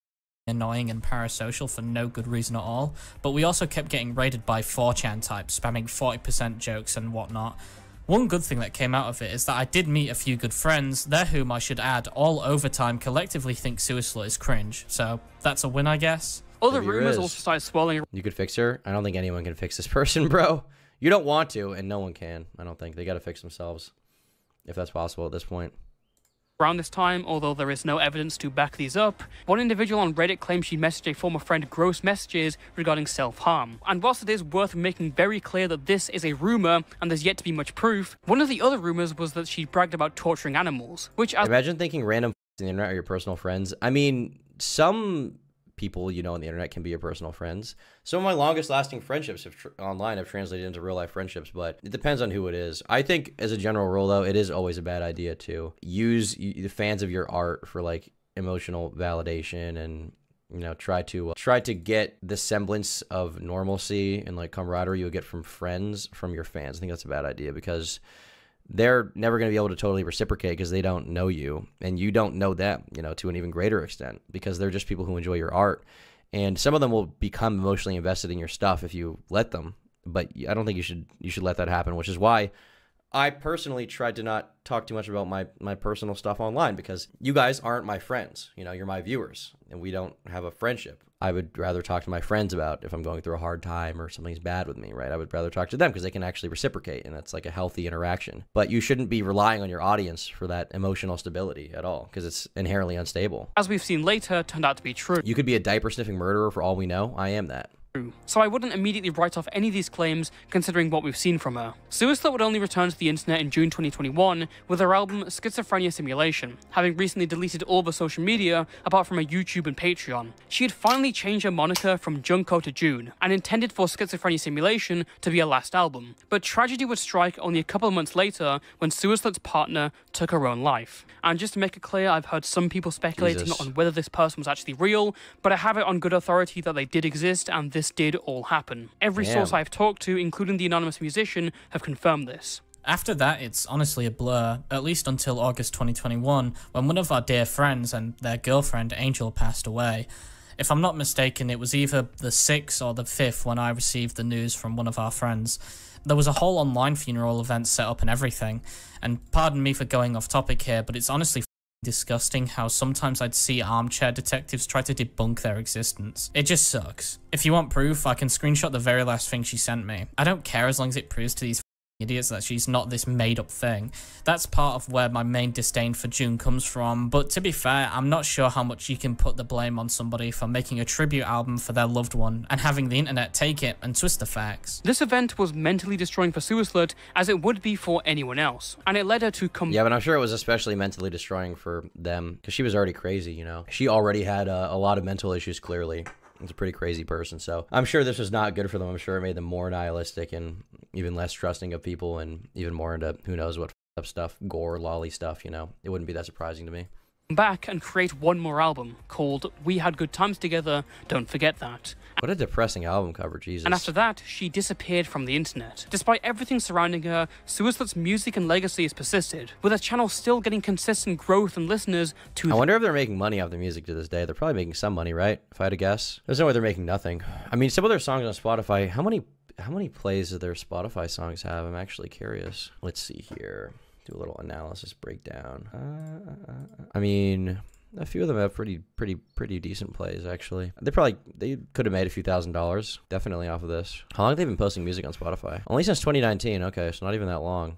annoying and parasocial for no good reason at all, but we also kept getting raided by 4chan types, spamming 40% jokes and whatnot. One good thing that came out of it is that I did meet a few good friends, they're whom I should add all overtime collectively think Suicide is cringe, so that's a win, I guess. Other rumors also started swirling. You could fix her? I don't think anyone can fix this person, bro. You don't want to, and no one can. I don't think. They gotta fix themselves, if that's possible at this point. Around this time, although there is no evidence to back these up, one individual on Reddit claimed she messaged a former friend gross messages regarding self-harm. And whilst it is worth making very clear that this is a rumour and there's yet to be much proof, one of the other rumours was that she bragged about torturing animals, which imagine thinking random on the internet are your personal friends. I mean, some people you know on the internet can be your personal friends. Some of my longest lasting friendships online have translated into real life friendships, but it depends on who it is. I think as a general rule though, it is always a bad idea to use the fans of your art for like emotional validation and, you know, try to get the semblance of normalcy and like camaraderie you'll get from friends from your fans. I think that's a bad idea because they're never going to be able to totally reciprocate because they don't know you and you don't know them, you know, to an even greater extent because they're just people who enjoy your art. And some of them will become emotionally invested in your stuff if you let them. But I don't think you should let that happen, which is why I personally tried to not talk too much about my personal stuff online because you guys aren't my friends. You know, you're my viewers and we don't have a friendship. I would rather talk to my friends about if I'm going through a hard time or something's bad with me, right? I would rather talk to them because they can actually reciprocate and that's like a healthy interaction. But you shouldn't be relying on your audience for that emotional stability at all because it's inherently unstable. As we've seen later, turned out to be true. You could be a diaper sniffing murderer for all we know. I am that. So I wouldn't immediately write off any of these claims considering what we've seen from her. Suicide would only return to the internet in June 2021 with her album Schizophrenia Simulation, having recently deleted all of her social media apart from her YouTube and Patreon. She had finally changed her moniker from Junko to June and intended for Schizophrenia Simulation to be her last album, but tragedy would strike only a couple of months later when Suicide's partner took her own life. And just to make it clear, I've heard some people speculating on whether this person was actually real, but I have it on good authority that they did exist and this did all happen. Every Damn. source I've talked to, including the anonymous musician, have confirmed this. After that, it's honestly a blur, at least until August 2021, when one of our dear friends and their girlfriend, Angel, passed away. If I'm not mistaken, it was either the 6th or the 5th when I received the news from one of our friends. There was a whole online funeral event set up and everything, and pardon me for going off topic here, but it's honestly disgusting how sometimes I'd see armchair detectives try to debunk their existence. It just sucks. If you want proof, I can screenshot the very last thing she sent me. I don't care as long as it proves to these idiots that she's not this made-up thing. That's part of where my main disdain for June comes from, but to be fair, I'm not sure how much you can put the blame on somebody for making a tribute album for their loved one and having the internet take it and twist the facts. This event was mentally destroying for Suicide, as it would be for anyone else, and it led her to come. Yeah, but I'm sure it was especially mentally destroying for them, because she was already crazy, you know? She already had a lot of mental issues, clearly. He's a pretty crazy person, so I'm sure this was not good for them. I'm sure it made them more nihilistic and even less trusting of people and even more into who knows what up stuff, gore, lolly stuff, you know? It wouldn't be that surprising to me. Back and create one more album called We Had Good Times Together, Don't Forget That. What a depressing album cover, Jesus. And after that, she disappeared from the internet. Despite everything surrounding her, Suicide's music and legacy has persisted, with her channel still getting consistent growth and listeners to... I wonder if they're making money off their music to this day. They're probably making some money, right? If I had to guess. There's no way they're making nothing. I mean, some of their songs on Spotify, how many plays do their Spotify songs have? I'm actually curious. Let's see here. Do a little analysis breakdown. I mean, a few of them have pretty decent plays, actually. They could have made a few $1,000s definitely off of this. How long have they been posting music on Spotify? Only since 2019. Okay, so not even that long.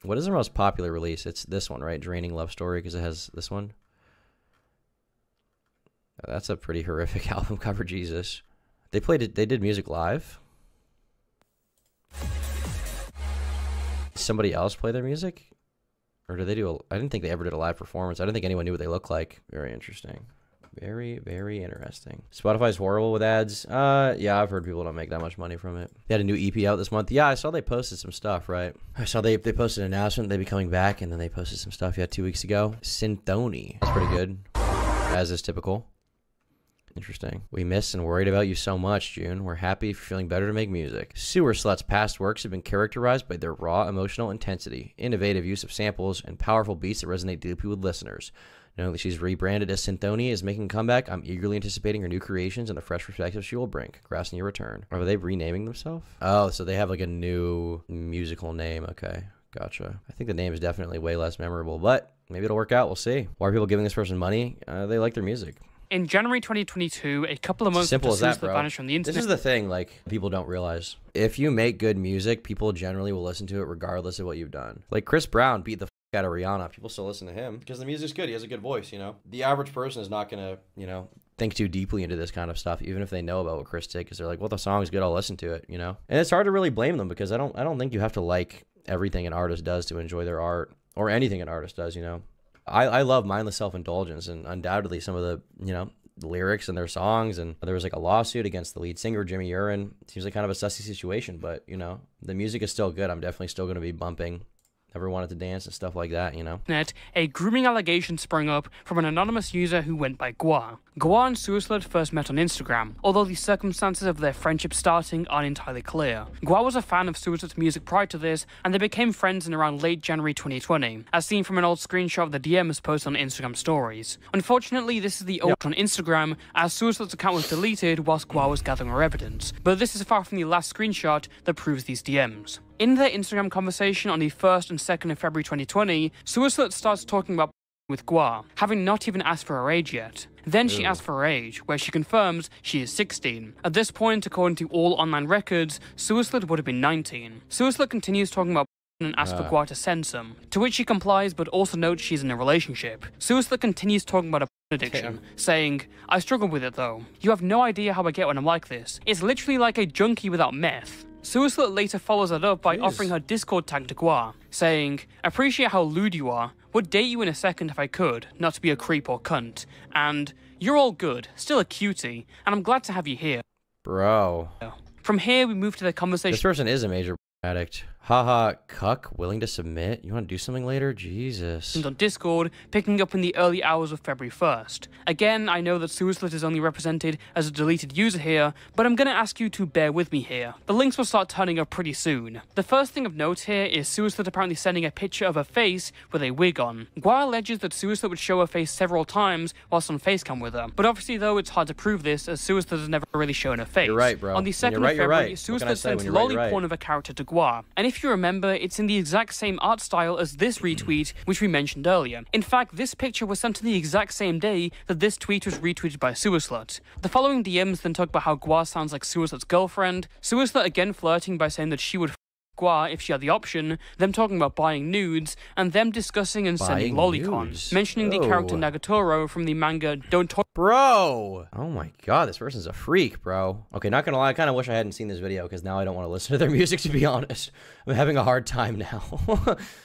What is their most popular release? It's this one, right? Draining Love Story, because it has this one. That's a pretty horrific album cover, Jesus. They did music live. Somebody else play their music? Or did they do I didn't think they ever did a live performance. I didn't think anyone knew what they looked like. Very interesting. Very, very interesting. Spotify's horrible with ads. Yeah, I've heard people don't make that much money from it. They had a new EP out this month. Yeah, I saw they posted some stuff, right? I saw they posted an announcement they'd be coming back, and then they posted some stuff, 2 weeks ago. Synthony. That's pretty good, as is typical. Interesting. We miss and worried about you so much, June. We're happy if you're feeling better to make music. Sewer Slut's past works have been characterized by their raw emotional intensity, innovative use of samples, and powerful beats that resonate deeply with listeners. Knowing that she's rebranded as Synthony is making a comeback, I'm eagerly anticipating her new creations and the fresh perspective she will bring. Congrats on your return. Are they renaming themselves? Oh, so they have like a new musical name. Okay, gotcha. I think the name is definitely way less memorable, but maybe it'll work out. We'll see. Why are people giving this person money? They like their music. In January 2022, a couple of months after Suicide vanished from the internet... This is the thing, like, people don't realize. If you make good music, people generally will listen to it regardless of what you've done. Like, Chris Brown beat the out of Rihanna. People still listen to him because the music's good. He has a good voice, you know? The average person is not gonna, you know, think too deeply into this kind of stuff, even if they know about what Chris did, because they're like, well, the song's good, I'll listen to it, you know? And it's hard to really blame them because I don't think you have to like everything an artist does to enjoy their art, or anything an artist does, you know? I love Mindless Self-Indulgence, and undoubtedly some of the, you know, lyrics in their songs, and there was like a lawsuit against the lead singer, Jimmy Urine. Seems like kind of a sussy situation, but, you know, the music is still good. I'm definitely still going to be bumping Ever Wanted to Dance and stuff like that, you know? A grooming allegation sprung up from an anonymous user who went by Gua. Gua and Suicide first met on Instagram, although the circumstances of their friendship starting aren't entirely clear. Gua was a fan of Suicide's music prior to this, and they became friends in around late January 2020, as seen from an old screenshot of the DMs posted on Instagram stories. Unfortunately, this is the old on Instagram, as Suicide's account was deleted whilst Gua was gathering her evidence, but this is far from the last screenshot that proves these DMs. In their Instagram conversation on the 1st and 2nd of February 2020, Suicide starts talking about with Gua, having not even asked for her age yet. Then she asks for her age, where she confirms she is 16. At this point, according to all online records, Suicide would have been 19. Suicide continues talking about and asks for Gua to send some, to which she complies but also notes she's in a relationship. Suicide continues talking about a addiction, saying, I struggle with it though. You have no idea how I get when I'm like this. It's literally like a junkie without meth. Suicide later follows that up by offering her Discord tag to Gua, saying, appreciate how lewd you are, would date you in a second if I could, not to be a creep or cunt, and you're all good, still a cutie, and I'm glad to have you here. Bro. From here we move to the conversation. This person is a major addict. Haha, cuck, willing to submit? You want to do something later? Jesus. On Discord, picking up in the early hours of February 1st. Again, I know that Suislet is only represented as a deleted user here, but I'm gonna ask you to bear with me here. The links will start turning up pretty soon. The first thing of note here is Suislet apparently sending a picture of her face with a wig on. Gua alleges that Suislet would show her face several times whilst on facecam with her, but obviously though it's hard to prove this as Suislet has never really shown her face. You're right, bro. On the 2nd of February, Suislet sent lolly porn of a character to Gua, and if you remember, it's in the exact same art style as this retweet, which we mentioned earlier. In fact, this picture was sent to the exact same day that this tweet was retweeted by Suislet. The following DMs then talk about how Gua sounds like Suislet's girlfriend, Suislet again flirting by saying that she would Gua if she had the option, them talking about buying nudes, and them discussing and sending lolicon, mentioning the character Nagatoro from the manga Don't Talk. Bro! Oh my god, this person's a freak, bro. Okay, not gonna lie, I kind of wish I hadn't seen this video, because now I don't want to listen to their music, to be honest. I'm having a hard time now.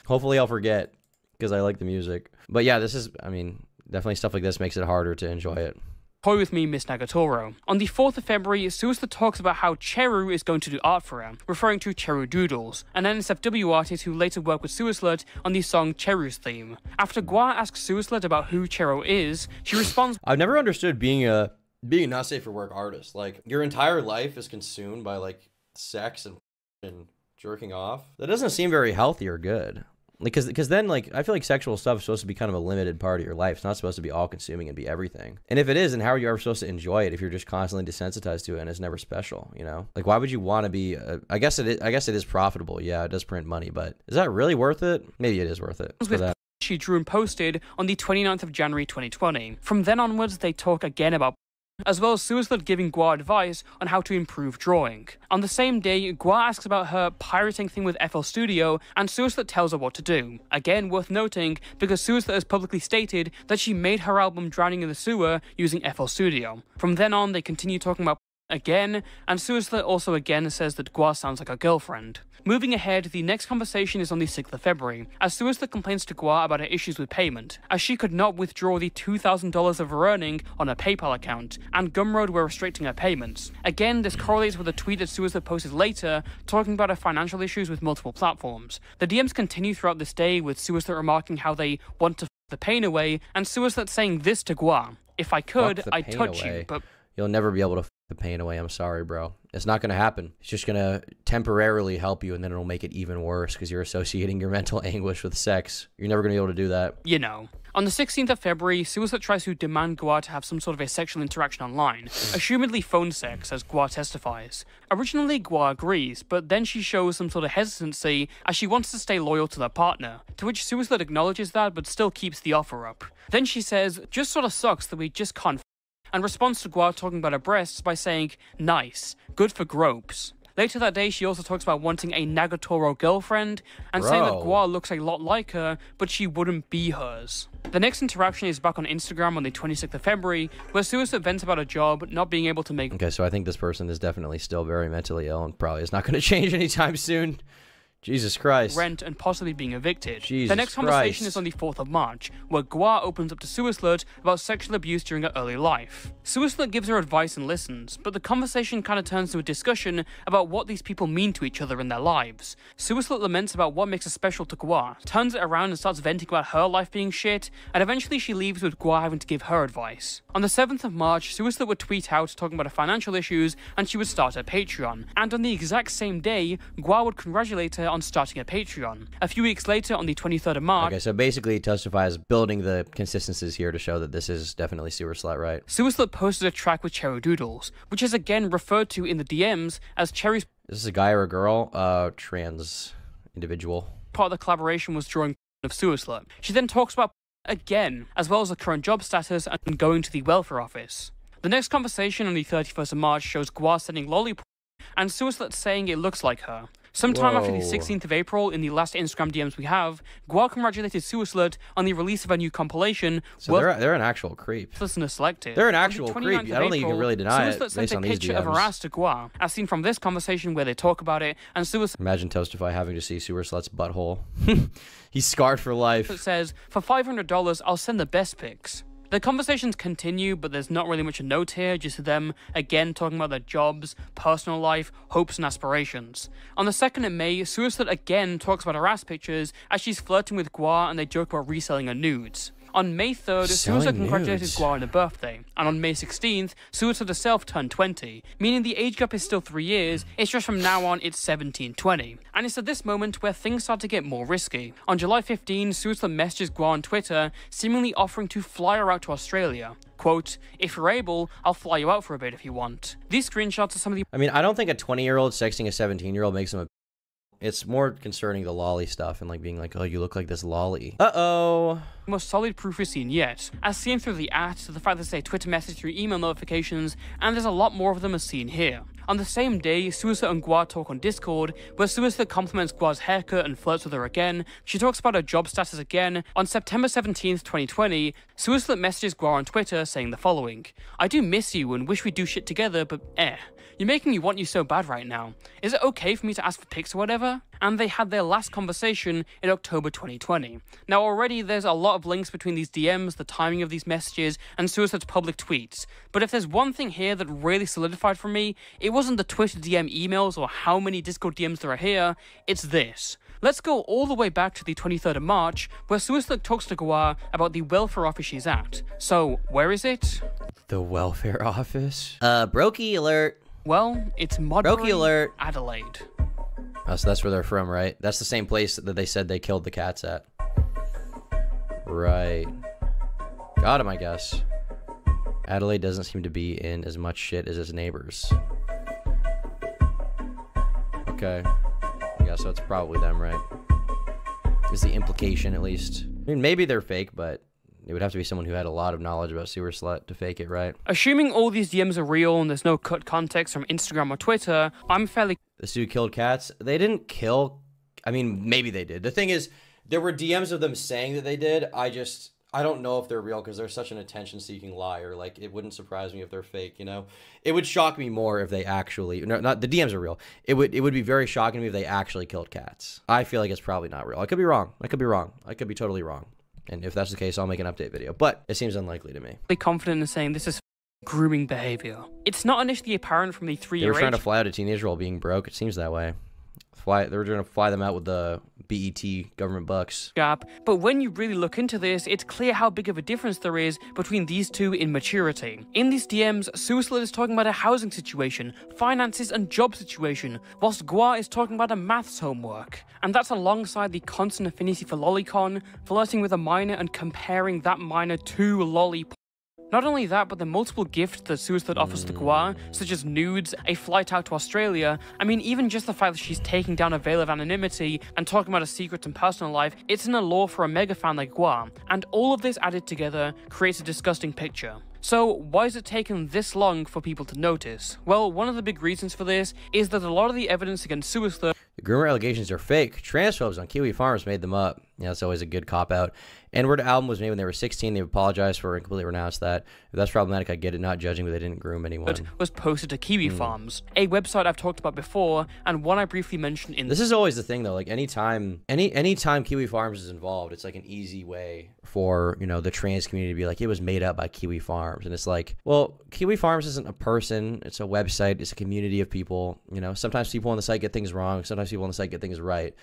Hopefully I'll forget, because I like the music. But yeah, this is, I mean, definitely stuff like this makes it harder to enjoy it. Toy with me, Miss Nagatoro. On the 4th of February, Suislet talks about how Cheru is going to do art for her, referring to Cheru Doodles, an NSFW artist who later worked with Suislet on the song Cheru's theme. After Gua asks Suislet about who Cheru is, she responds, I've never understood being a not safe for work artist. Like, your entire life is consumed by, like, sex and jerking off. That doesn't seem very healthy or good. Like, because then, like, I feel like sexual stuff is supposed to be kind of a limited part of your life. It's not supposed to be all-consuming and be everything. And if it is, then how are you ever supposed to enjoy it if you're just constantly desensitized to it and it's never special, you know? Like, why would you want to be... I guess it is profitable. Yeah, it does print money, but is that really worth it? Maybe it is worth it for that. She drew and posted on the 29th of January 2020. From then onwards, they talk again about as well as Suislet giving Gua advice on how to improve drawing. On the same day, Gua asks about her pirating thing with FL Studio, and Suislet tells her what to do. Again, worth noting, because Suislet has publicly stated that she made her album Drowning in the Sewer using FL Studio. From then on, they continue talking about again, and Suislet also again says that Gua sounds like her girlfriend. Moving ahead, the next conversation is on the 6th of February, as Suislet complains to Gua about her issues with payment, as she could not withdraw the $2,000 of her earning on her PayPal account, and Gumroad were restricting her payments. Again, this correlates with a tweet that Suislet posted later, talking about her financial issues with multiple platforms. The DMs continue throughout this day, with Suislet remarking how they want to f the pain away, and Suislet saying this to Gua, "If I could, I'd touch you, but..." You'll never be able to f the pain away. I'm sorry, bro. It's not going to happen. It's just going to temporarily help you, and then it'll make it even worse because you're associating your mental anguish with sex. You're never going to be able to do that. You know. On the 16th of February, Suislet tries to demand Gua to have some sort of a sexual interaction online, assumedly phone sex, as Gua testifies. Originally, Gua agrees, but then she shows some sort of hesitancy as she wants to stay loyal to their partner, to which Suislet acknowledges that but still keeps the offer up. Then she says, "Just sort of sucks that we just can't," and responds to Gua talking about her breasts by saying, "Nice, good for gropes." Later that day, she also talks about wanting a Nagatoro girlfriend, and saying that Gua looks a lot like her, but she wouldn't be hers. The next interaction is back on Instagram on the 26th of February, where Suislet vents about a job not being able to make... Okay, so I think this person is definitely still very mentally ill and probably is not going to change anytime soon. Jesus Christ. Rent and possibly being evicted. Jesus the next conversation Christ. is on the 4th of March, where Gua opens up to Suislet about sexual abuse during her early life. Suislet gives her advice and listens, but the conversation kind of turns to a discussion about what these people mean to each other in their lives. Suislet laments about what makes her special to Gua, turns it around and starts venting about her life being shit, and eventually she leaves with Gua having to give her advice. On the 7th of March, Suislet would tweet out talking about her financial issues, and she would start her Patreon. And on the exact same day, Gua would congratulate her on starting a Patreon. A few weeks later, on the 23rd of March... Okay, so basically it testifies building the consistencies here to show that this is definitely Sewer Slut, right? Suislet posted a track with Cheru Doodles, which is again referred to in the DMs as Cheru's... Is this a guy or a girl? Trans individual. Part of the collaboration was drawing of Suislet. She then talks about again, as well as the current job status and going to the welfare office. The next conversation on the 31st of March shows Gua sending lollipop and Suislet saying it looks like her. Sometime after the 16th of April, in the last Instagram DMs we have, Gua congratulated Suislet on the release of a new compilation. So they're an actual creep. Listener selected. They're an actual creep. I don't think you can really deny it based on these DMs. Suislet sent a picture of her ass to Gua, as seen from this conversation where they talk about it, and Suislet... Imagine Toastify having to see Sewer Slut's butthole. He's scarred for life. It says, "For $500, I'll send the best pics." The conversations continue, but there's not really much a note here, just them again talking about their jobs, personal life, hopes and aspirations. On the 2nd of May, Suicide again talks about her ass pictures as she's flirting with Gua and they joke about reselling her nudes. On May 3rd, Suicide congratulated Gua on her birthday, and on May 16th, Suicide herself turned 20, meaning the age gap is still 3 years, it's just from now on it's 17-20. And it's at this moment where things start to get more risky. On July 15, Suicide messages Gua on Twitter, seemingly offering to fly her out to Australia. Quote, "If you're able, I'll fly you out for a bit if you want." These screenshots are some of the— I mean, I don't think a 20-year-old sexting a 17-year-old makes him a... It's more concerning the lolly stuff and like being like, oh, you look like this lolly. Uh-oh. most solid proof we've seen yet, as seen through the @ to the fact that they Twitter message through email notifications, and there's a lot more of them as seen here. On the same day, Suicide and Gua talk on Discord, where Suicide compliments Gua's haircut and flirts with her again. She talks about her job status again. On September 17th, 2020, Suicide messages Gua on Twitter saying the following: "I do miss you and wish we'd do shit together, but you're making me want you so bad right now. Is it okay for me to ask for pics or whatever?" And they had their last conversation in October 2020. Now already there's a lot of links between these DMs, the timing of these messages, and Suicide's public tweets. But if there's one thing here that really solidified for me, it wasn't the Twitter DM emails or how many Discord DMs there are here, it's this. Let's go all the way back to the 23rd of March, where Suicide talks to Gua about the welfare office she's at. So, where is it? The welfare office? Brokey alert. Well, it's Modbury, Brokey alert. Adelaide. Oh, so that's where they're from, right? That's the same place that they said they killed the cats at. Right. Got him, I guess. Adelaide doesn't seem to be in as much shit as its neighbors. Okay. Yeah, so it's probably them, right? Is the implication, at least. I mean, maybe they're fake, but it would have to be someone who had a lot of knowledge about Sewer Slut to fake it, right? Assuming all these DMs are real and there's no cut context from Instagram or Twitter, I'm fairly... The Sioux killed cats? They didn't kill... I mean, maybe they did. The thing is, there were DMs of them saying that they did. I don't know if they're real because they're such an attention-seeking liar. Like, it wouldn't surprise me if they're fake, you know? It would shock me more if they actually... No, not the DMs are real. It would be very shocking to me if they actually killed cats. I feel like it's probably not real. I could be wrong. I could be wrong. I could be totally wrong. And if that's the case, I'll make an update video. But it seems unlikely to me. confident in saying this is grooming behavior. It's not initially apparent from the 3-year age... They were trying to fly out a teenager while being broke. It seems that way. They were trying to fly them out with the BET government bucks. Gap, but when you really look into this, it's clear how big of a difference there is between these two in maturity. In these DMs, Suicide is talking about a housing situation, finances and job situation, whilst Gua is talking about a maths homework. And that's alongside the constant affinity for lolicon, flirting with a minor and comparing that minor to lolly. Not only that, but the multiple gifts that Suicide offers to Gua, such as nudes, a flight out to Australia. I mean, even just the fact that she's taking down a veil of anonymity and talking about her secrets and personal life, it's an allure for a mega fan like Gua. And all of this added together creates a disgusting picture. So, why has it taken this long for people to notice? Well, one of the big reasons for this is that a lot of the evidence against Suicide... The groomer allegations are fake. Transphobes on Kiwi Farms made them up. Yeah, that's always a good cop-out. N-Word album was made when they were 16. They've apologized for it and completely renounced that. If that's problematic, I get it. Not judging, but they didn't groom anyone. ...was posted to Kiwi Farms, a website I've talked about before, and one I briefly mentioned in... This is always the thing, though. Like, anytime Kiwi Farms is involved, it's like an easy way for, you know, the trans community to be like, it was made up by Kiwi Farms. And it's like, well, Kiwi Farms isn't a person. It's a website. It's a community of people. You know, sometimes people on the site get things wrong. Sometimes people on the site get things right.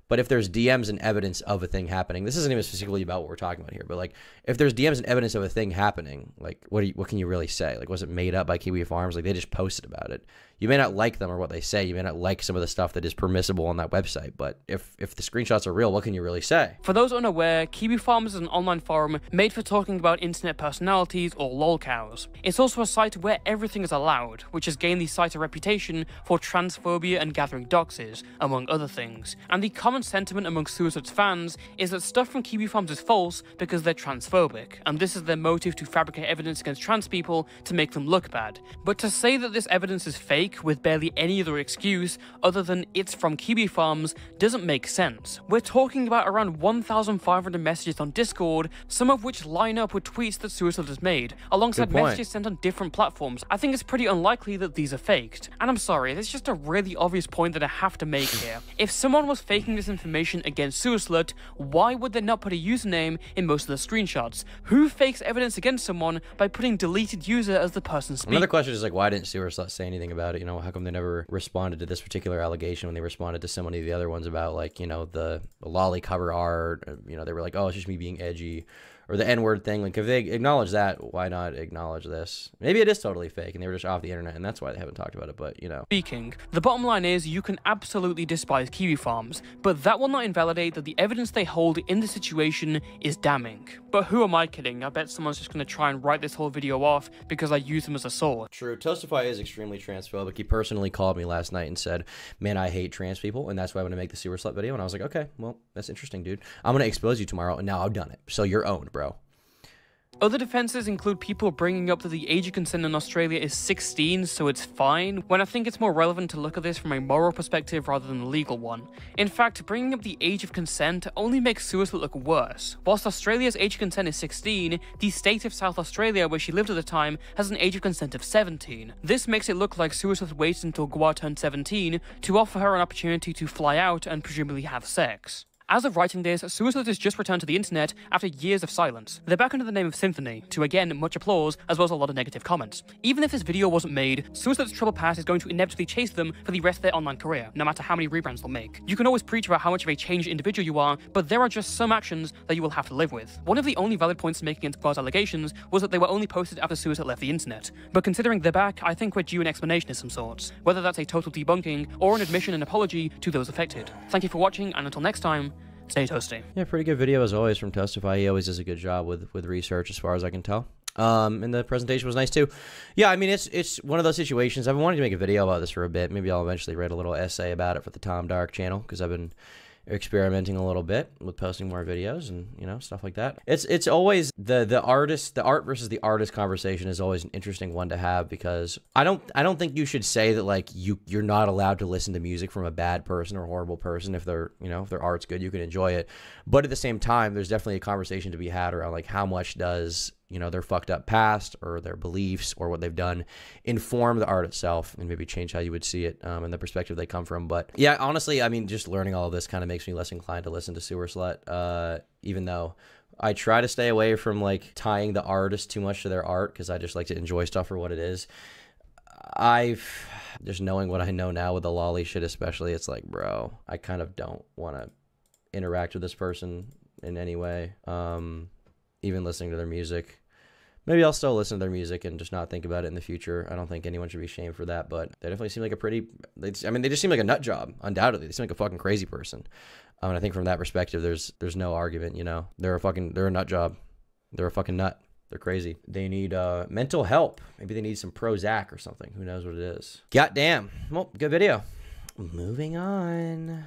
But if there's DMs and evidence of a thing happening, this isn't even specifically about what we're talking about here, but like if there's DMs and evidence of a thing happening, like what can you really say? Like, was it made up by Kiwi Farms? Like, they just posted about it. You may not like them or what they say. You may not like some of the stuff that is permissible on that website, but if the screenshots are real, what can you really say? For those unaware, Kiwi Farms is an online forum made for talking about internet personalities or lolcows. It's also a site where everything is allowed, which has gained the site a reputation for transphobia and gathering doxes, among other things. And the common sentiment among Suicide's fans is that stuff from Kiwi Farms is false because they're transphobic, and this is their motive to fabricate evidence against trans people to make them look bad. But to say that this evidence is fake fake with barely any other excuse other than it's from Kiwi Farms doesn't make sense. We're talking about around 1,500 messages on Discord, some of which line up with tweets that Suicide has made, alongside messages sent on different platforms. I think it's pretty unlikely that these are faked. And I'm sorry, there's just a really obvious point that I have to make here. If someone was faking this information against Suicide, why would they not put a username in most of the screenshots? Who fakes evidence against someone by putting deleted user as the person speaking? Another question is like, why didn't Suicide say anything about it? You know, how come they never responded to this particular allegation when they responded to so many of the other ones about, like, you know, the lolly cover art? You know, they were like, oh, it's just me being edgy. Or the N-word thing. Like, if they acknowledge that, why not acknowledge this? Maybe it is totally fake and they were just off the internet and that's why they haven't talked about it, but, you know. Speaking, the bottom line is you can absolutely despise Kiwi Farms, but that will not invalidate that the evidence they hold in the situation is damning. But who am I kidding? I bet someone's just going to try and write this whole video off because I use them as a source. True. Toastify is extremely transphobic. He personally called me last night and said, man, I hate trans people, and that's why I'm going to make the sewer slut video. And I was like, okay, well, that's interesting, dude. I'm going to expose you tomorrow, and now I've done it. So you're owned, bro. Other defenses include people bringing up that the age of consent in Australia is 16, so it's fine, when I think it's more relevant to look at this from a moral perspective rather than a legal one. In fact, bringing up the age of consent only makes Suicide look worse. Whilst Australia's age of consent is 16, the state of South Australia, where she lived at the time, has an age of consent of 17. This makes it look like Suicide waited until Gua turned 17 to offer her an opportunity to fly out and presumably have sex. As of writing this, Suicide has just returned to the internet after years of silence. They're back under the name of Symphony, to again much applause, as well as a lot of negative comments. Even if this video wasn't made, Suicide's trouble past is going to inevitably chase them for the rest of their online career, no matter how many rebrands they'll make. You can always preach about how much of a changed individual you are, but there are just some actions that you will have to live with. One of the only valid points to make against Gua's allegations was that they were only posted after Suicide left the internet. But considering they're back, I think we're due an explanation of some sorts, whether that's a total debunking or an admission and apology to those affected. Thank you for watching, and until next time, stay toasty. Yeah, pretty good video as always from Toastify. He always does a good job with research as far as I can tell. And the presentation was nice too. Yeah, I mean, it's one of those situations. I've been wanting to make a video about this for a bit. Maybe I'll eventually write a little essay about it for the Tom Dark channel, because I've been experimenting a little bit with posting more videos and, you know, stuff like that. It's always the art versus the artist conversation is always an interesting one to have, because I don't think you should say that, like, you're not allowed to listen to music from a bad person or a horrible person. If they're, you know, if their art's good, you can enjoy it. But at the same time, there's definitely a conversation to be had around, like, how much does, you know, their fucked up past or their beliefs or what they've done inform the art itself, and maybe change how you would see it and the perspective they come from. But yeah, honestly, I mean, just learning all of this kind of makes me less inclined to listen to Sewer Slut, even though I try to stay away from, like, tying the artist too much to their art, because I just like to enjoy stuff for what it is. Just knowing what I know now with the lolly shit especially, it's like, bro, I kind of don't want to interact with this person in any way, even listening to their music. Maybe I'll still listen to their music and just not think about it in the future. I don't think anyone should be shamed for that, but they definitely seem like a pretty, I mean, they just seem like a nut job, undoubtedly. They seem like a fucking crazy person. And I think from that perspective, there's no argument, you know. They're a nut job. They're a fucking nut. They're crazy. They need mental help. Maybe they need some Prozac or something. Who knows what it is. Goddamn. Well, good video. Moving on.